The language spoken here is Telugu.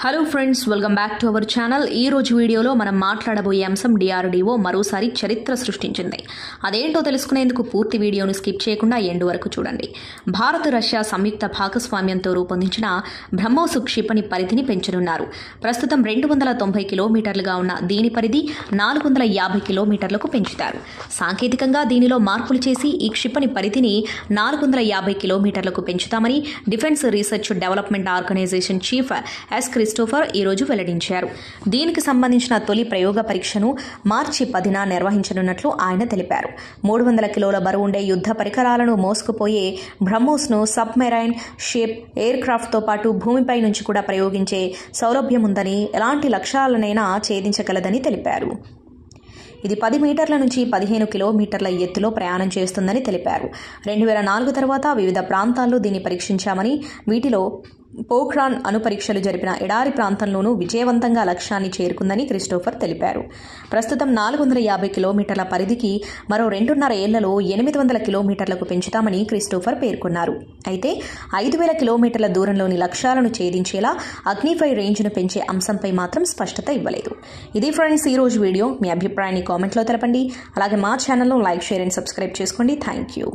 Hello friends, welcome back to our channel. ఈ రోజు వీడియోలో మనం మాట్లాడబోయే అంశం DRDO మరోసారి చరిత్ర సృష్టించింది. అదేంటో తెలుసుకునేందుకు పూర్తి వీడియోను స్కిప్ చేయకుండా ఎండ్ వరకు చూడండి. భారత్ రష్యా సంయుక్త భాగస్వామ్యంతో రూపొందించిన బ్రహ్మోస్ క్షిపణి పరిధిని పెంచనున్నారు. ప్రస్తుతం 290 కిలోమీటర్లుగా ఉన్న దీని పరిధి 450 కిలోమీటర్లకు పెంచుతారు. సాంకేతికంగా దీనిలో మార్పులు చేసి ఈ క్షిపణి పరిధిని 450 కిలోమీటర్లకు పెంచుతామని defence research development organisation chief S Christopher ఈరోజు వెల్లడించారు. దీనికి సంబంధించిన తొలి ప్రయోగ పరీక్షను మార్చి 10న నిర్వహించనున్నట్లు ఆయన తెలిపారు. 300 కిలోల బరువుండే యుద్ధ పరికరాలను మోసుకుపోయే బ్రహ్మోస్ను సబ్మెరైన్ షేప్ ఎయిర్ క్రాఫ్ట్తో పాటు భూమిపై నుంచి కూడా ప్రయోగించే సౌలభ్యం ఉందని, ఎలాంటి లక్ష్యాలనైనా ఛేదించగలదని తెలిపారు. ఇది 10 మీటర్ల నుంచి 15 కిలోమీటర్ల ఎత్తులో ప్రయాణం చేస్తుందని తెలిపారు. 2004 తర్వాత వివిధ ప్రాంతాల్లో దీన్ని పరీక్షించామని, వీటిలో పోఖ్రాన్ అణు పరీక్షలు జరిపిన ఎడారి ప్రాంతంలోనూ విజయవంతంగా లక్ష్యాన్ని చేరుకుందని క్రిస్టోఫర్ తెలిపారు. ప్రస్తుతం 450 కిలోమీటర్ల పరిధికి మరో 2.5 ఏళ్లలో 800 కిలోమీటర్లకు పెంచుతామని క్రిస్టోఫర్ పేర్కొన్నారు. అయితే 5000 కిలోమీటర్ల దూరంలోని లక్ష్యాలను ఛేదించేలా అగ్నిఫై రేంజ్ను పెంచే అంశంపై మాత్రం స్పష్టత ఇవ్వలేదు. ఇది ఫ్రెండ్స్ ఈ రోజు వీడియో. మీ అభిప్రాయాన్ని కామెంట్లో తెలపండి. అలాగే మా ఛానల్ను లైక్, షేర్ అండ్ సబ్స్క్రైబ్ చేసుకోండి. Thank you.